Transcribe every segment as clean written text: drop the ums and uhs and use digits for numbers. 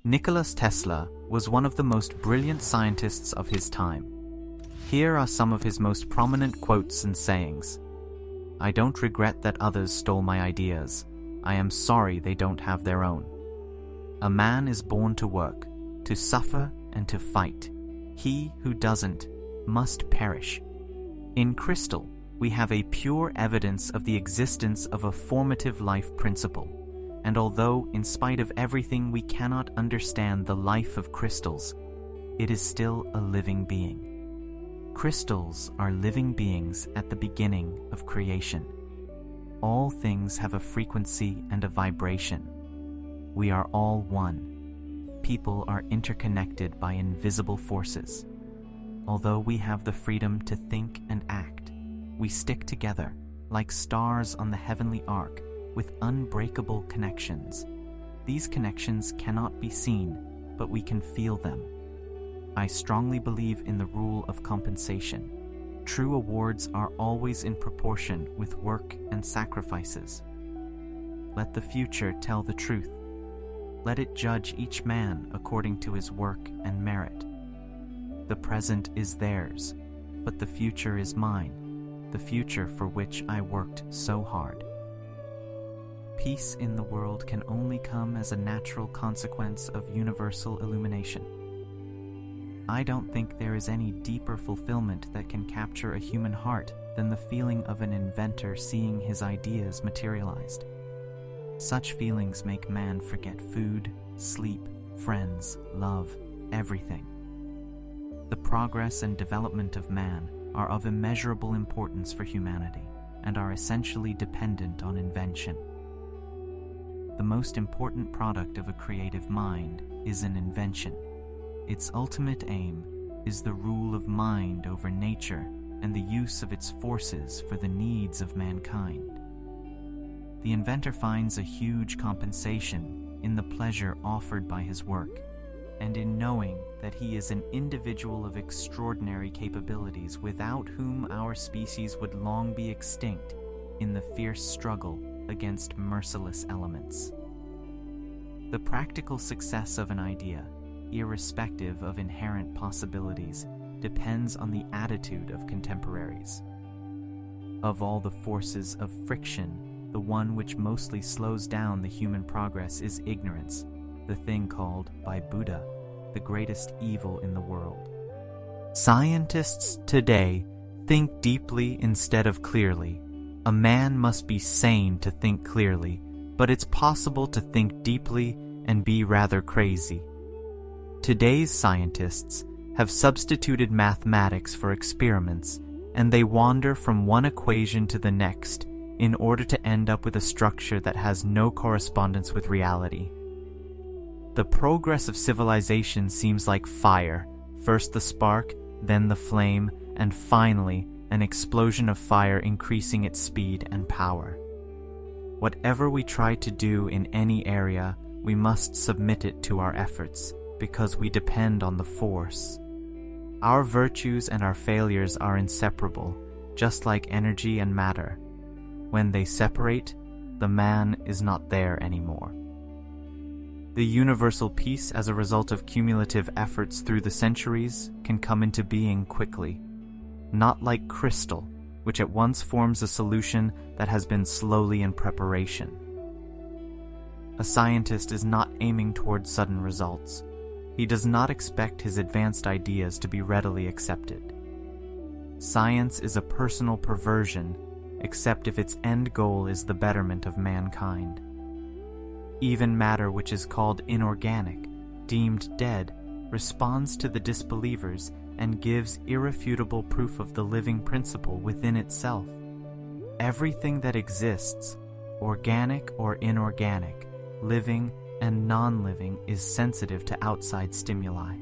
Nikola Tesla was one of the most brilliant scientists of his time. Here are some of his most prominent quotes and sayings. "I don't regret that others stole my ideas. I am sorry they don't have their own. A man is born to work, to suffer and to fight. He who doesn't must perish." In crystal, we have a pure evidence of the existence of a formative life principle. And although, in spite of everything, we cannot understand the life of crystals, it is still a living being. Crystals are living beings at the beginning of creation. All things have a frequency and a vibration. We are all one. People are interconnected by invisible forces. Although we have the freedom to think and act, we stick together like stars on the heavenly arc, with unbreakable connections. These connections cannot be seen, but we can feel them. I strongly believe in the rule of compensation. True awards are always in proportion with work and sacrifices. Let the future tell the truth. Let it judge each man according to his work and merit. The present is theirs, but the future is mine, the future for which I worked so hard. Peace in the world can only come as a natural consequence of universal illumination. I don't think there is any deeper fulfillment that can capture a human heart than the feeling of an inventor seeing his ideas materialized. Such feelings make man forget food, sleep, friends, love, everything. The progress and development of man are of immeasurable importance for humanity and are essentially dependent on invention. The most important product of a creative mind is an invention. Its ultimate aim is the rule of mind over nature and the use of its forces for the needs of mankind. The inventor finds a huge compensation in the pleasure offered by his work, and in knowing that he is an individual of extraordinary capabilities without whom our species would long be extinct in the fierce struggle against merciless elements. The practical success of an idea, irrespective of inherent possibilities, depends on the attitude of contemporaries. Of all the forces of friction, the one which mostly slows down the human progress is ignorance, the thing called, by Buddha, the greatest evil in the world. Scientists today think deeply instead of clearly. A man must be sane to think clearly, but it's possible to think deeply and be rather crazy. Today's scientists have substituted mathematics for experiments, and they wander from one equation to the next in order to end up with a structure that has no correspondence with reality. The progress of civilization seems like fire, first the spark, then the flame, and finally an explosion of fire increasing its speed and power. Whatever we try to do in any area, we must submit it to our efforts, because we depend on the force. Our virtues and our failures are inseparable, just like energy and matter. When they separate, the man is not there anymore. The universal peace as a result of cumulative efforts through the centuries can come into being quickly, not like crystal, which at once forms a solution that has been slowly in preparation. A scientist is not aiming toward sudden results. He does not expect his advanced ideas to be readily accepted. Science is a personal perversion, except if its end goal is the betterment of mankind. Even matter which is called inorganic, deemed dead, responds to the disbelievers and gives irrefutable proof of the living principle within itself. Everything that exists, organic or inorganic, living and non-living, is sensitive to outside stimuli.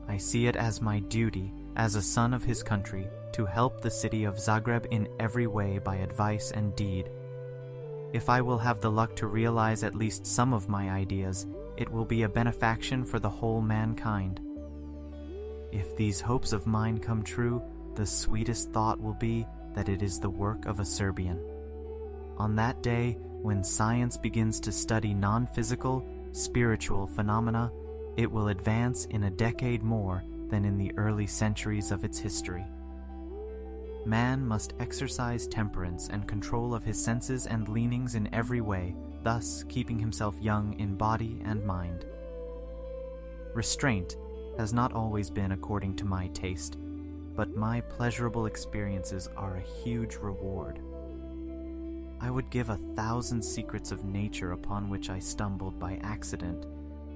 I see it as my duty, as a son of his country, to help the city of Zagreb in every way by advice and deed. If I will have the luck to realize at least some of my ideas, it will be a benefaction for the whole mankind. If these hopes of mine come true, the sweetest thought will be that it is the work of a Serbian. On that day, when science begins to study non-physical spiritual phenomena, it will advance in a decade more than in the early centuries of its history. Man must exercise temperance and control of his senses and leanings in every way, thus keeping himself young in body and mind. Restraint has not always been according to my taste, but my pleasurable experiences are a huge reward. I would give 1,000 secrets of nature upon which I stumbled by accident,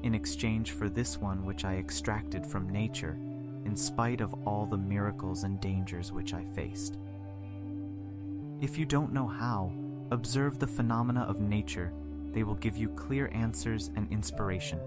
in exchange for this one which I extracted from nature, in spite of all the miracles and dangers which I faced. If you don't know how, observe the phenomena of nature. They will give you clear answers and inspiration.